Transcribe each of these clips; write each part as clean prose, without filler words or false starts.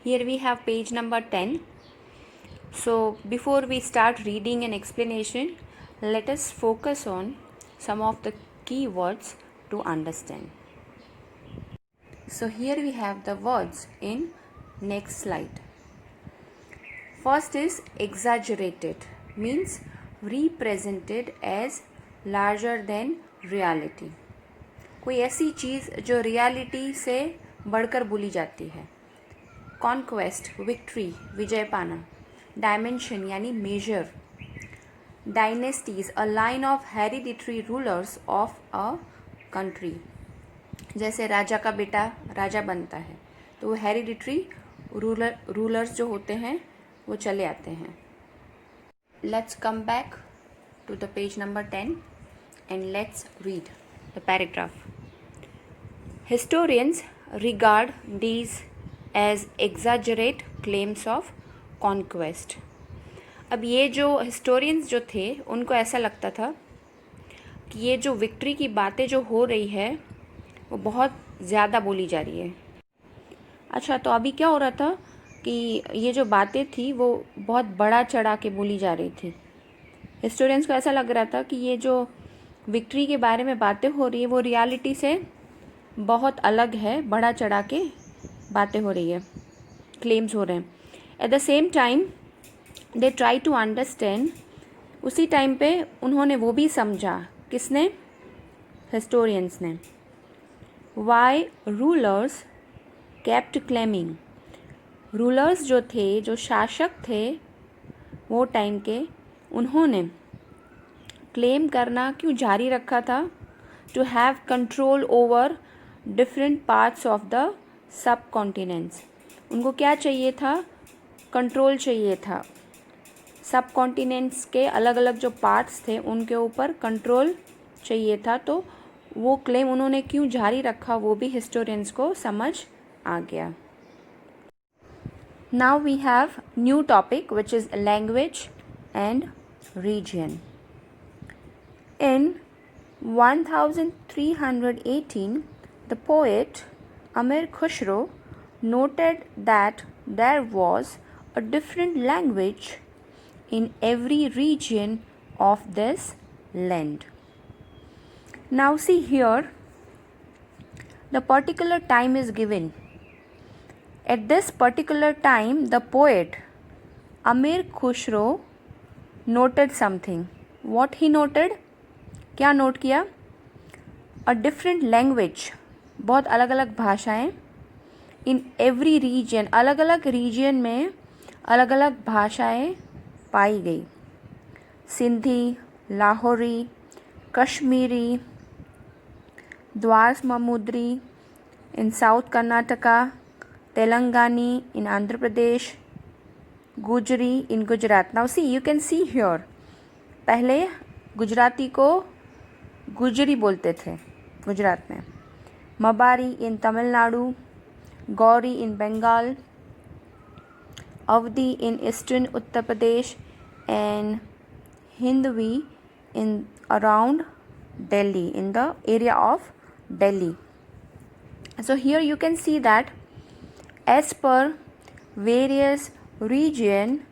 Here we have page number 10. So before we start reading and explanation, let us focus on some of the key words to understand. So here we have the words in next slide. First is exaggerated, means represented as larger than reality. कोई ऐसी चीज़ जो reality से बढ़कर बोली जाती है. Conquest, victory, विजय पाना. Dimension यानी measure. Dynasties, a line of hereditary rulers of a country. जैसे राजा का बेटा राजा बनता है तो वो हेरिडिटरी रूलर्स जो होते हैं वो चले आते हैं. Let's come back to the page number 10 and let's read the paragraph. Historians regard these as exaggerate claims of conquest. अब ये जो historians जो थे उनको ऐसा लगता था कि ये जो विक्ट्री की बातें जो हो रही है वो बहुत ज़्यादा बोली जा रही है. अच्छा, तो अभी क्या हो रहा था कि ये जो बातें थी वो बहुत बड़ा चढ़ा के बोली जा रही थी. historians को ऐसा लग रहा था कि ये जो विक्ट्री के बारे में बातें हो रही है वो रियलिटी से बहुत अलग है, बढ़ा चढ़ा के बातें हो रही है, क्लेम्स हो रहे हैं. At the same time they try to understand. उसी टाइम पे उन्होंने वो भी समझा. किसने? हिस्टोरियंस ने. Why rulers kept claiming. Rulers जो थे, जो शासक थे वो टाइम के, उन्होंने क्लेम करना क्यों जारी रखा था? To have control over different parts of the subcontinents. उनको क्या चाहिए था? कंट्रोल चाहिए था. सब कॉन्टिनेंट्स के अलग अलग जो पार्ट्स थे उनके ऊपर कंट्रोल चाहिए था. तो वो क्लेम उन्होंने क्यों जारी रखा वो भी हिस्टोरियंस को समझ आ गया. Now we have new topic which is language and region. In 1318 the poet Amir Khusro noted that there was a different language in every region of this land. Now see here, the particular time is given. At this particular time, the poet Amir Khusro noted something. What he noted? क्या note किया? A different language, बहुत अलग अलग भाषाएं. In every reason, अलग अलग reason में अलग अलग भाषाएं पाई गई. सिंधी, लाहौरी, कश्मीरी, द्वास ममुद्री in south Karnataka, Telangani in Andhra Pradesh, Gujari in Gujarat. Now see, you can see here, पहले गुजराती को गुजरी बोलते थे गुजरात में. Mabari in Tamil Nadu, Gauri in Bengal, Awadhi in eastern Uttar Pradesh and Hindavi in around Delhi, in the area of Delhi. So here you can see that as per various region,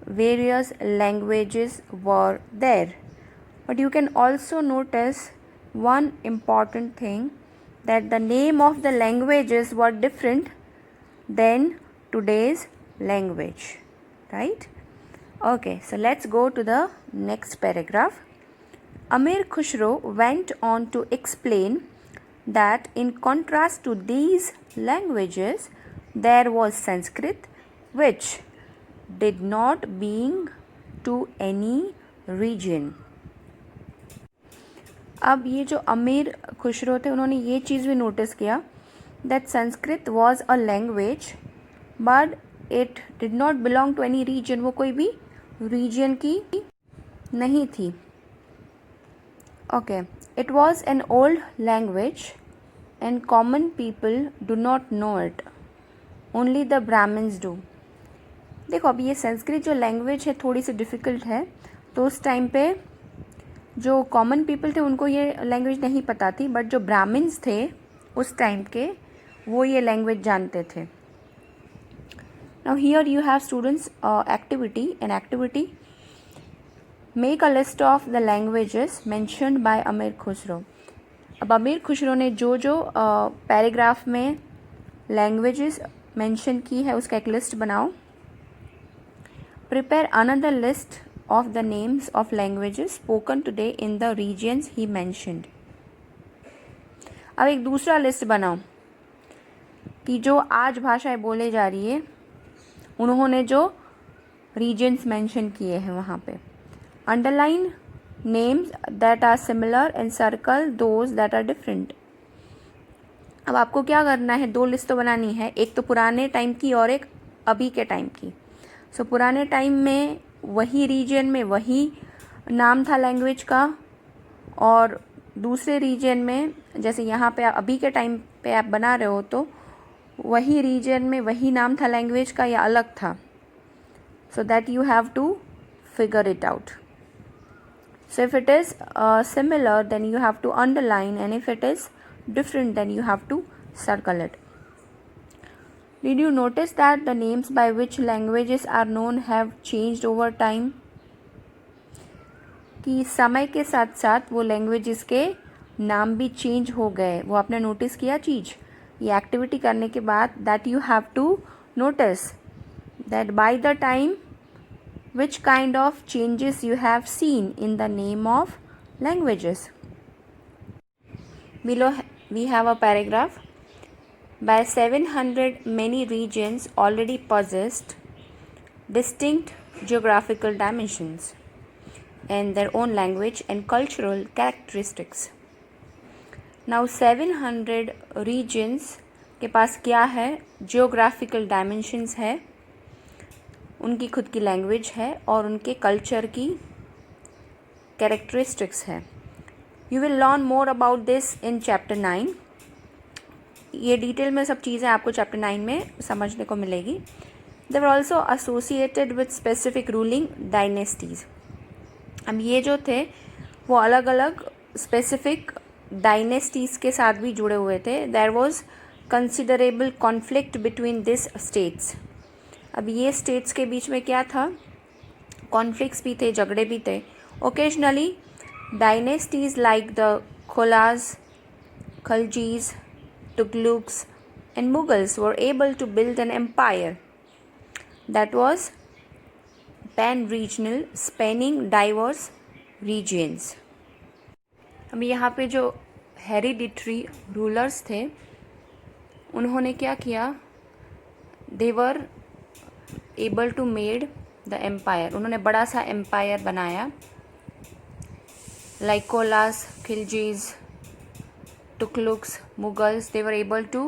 various languages were there. But you can also notice one important thing, that the name of the languages were different than today's language, right? Okay, so let's go to the next paragraph. Amir Khusro went on to explain that in contrast to these languages, there was Sanskrit, which did not belong to any region. अब ये जो अमीर खुशरो थे उन्होंने ये चीज़ भी notice किया that Sanskrit was a language but it did not belong to any region. वो कोई भी region की नहीं थी. Okay, it was an old language and common people do not know it. Only the Brahmins do. देखो, अब ये संस्कृत जो लैंग्वेज है थोड़ी सी डिफ़िकल्ट है, तो उस टाइम पे जो कॉमन पीपल थे उनको ये लैंग्वेज नहीं पता थी, बट जो ब्राह्मण्स थे उस टाइम के वो ये लैंग्वेज जानते थे. Now here you have students an activity. Make a list of the languages mentioned by अमीर खुसरो. अब अमीर खुसरो ने जो पैराग्राफ में लैंग्वेजेस मेंशन की है उसका एक लिस्ट बनाओ. Prepare another list of the names of languages spoken today in the regions he mentioned. अब एक दूसरा लिस्ट बनाओ कि जो आज भाषाएं बोले जा रही है उन्होंने जो रीजन्स मेंशन किए हैं वहाँ पे. Underline names that are similar and circle those that are different. अब आपको क्या करना है, दो लिस्ट तो बनानी है, एक तो पुराने टाइम की और एक अभी के टाइम की. सो पुराने टाइम में वही रीजन में वही नाम था लैंग्वेज का, और दूसरे रीजन में जैसे यहाँ पे अभी के टाइम पे आप बना रहे हो तो वही रीजन में वही नाम था लैंग्वेज का या अलग था. So that you have to figure it out. So if it is similar, then you have to underline, and if it is different, then you have to circle it. Did you notice that the names by which languages are known have changed over time? कि समय के साथ साथ वो languages के नाम भी change हो गए. वो आपने नोटिस किया चीज़ ये एक्टिविटी करने के बाद. That you have to notice that by the time which kind of changes you have seen in the name of languages. Below we have a paragraph. By 700 many regions already possessed distinct geographical dimensions and their own language and cultural characteristics. Now 700 regions के पास क्या है, geographical dimensions है, उनकी खुद की language है और उनके कल्चर की कैरेक्टरिस्टिक्स है. You will learn more about this in chapter 9. ये डिटेल में सब चीज़ें आपको चैप्टर 9 में समझने को मिलेगी. They were also associated with specific ruling dynasties. अब ये जो थे वो अलग अलग स्पेसिफिक डायनेस्टीज़ के साथ भी जुड़े हुए थे. There was considerable conflict between this states. अब ये स्टेट्स के बीच में क्या था, कॉन्फ्लिक्ट्स भी थे, झगड़े भी थे. Occasionally dynasties like the Cholas, Khaljis, Tughlaqs and Mughals were able to build an empire that was pan regional spanning diverse regions. अब यहाँ पे जो हेरिडिटरी रूलर्स थे उन्होंने क्या किया, they were able to made the empire. उन्होंने बड़ा सा एम्पायर बनाया. Like Cholas, Khiljis, Tughlaqs, Mughals, they were able to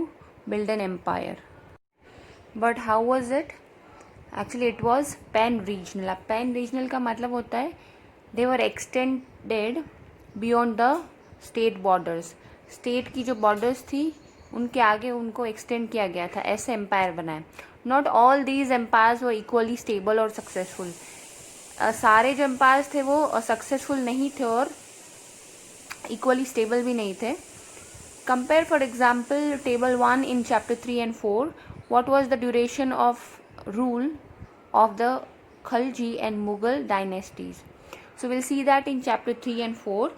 build an empire. But how was it? Actually it was pan regional. अब पैन रीजनल का मतलब होता है they were extended beyond the state borders. State की जो बॉर्डर्स थी उनके आगे उनको एक्सटेंड किया गया था, ऐसे एम्पायर बनाए. नॉट ऑल दीज एम्पायर्स वो इक्वली स्टेबल और सक्सेसफुल. सारे जो एम्पायर्स थे वो सक्सेसफुल नहीं थे और इक्वली स्टेबल भी नहीं थे. Compare for example table 1 in chapter 3 and 4. what was the duration of rule of the Khalji and Mughal dynasties? So we'll see that in chapter 3 and 4.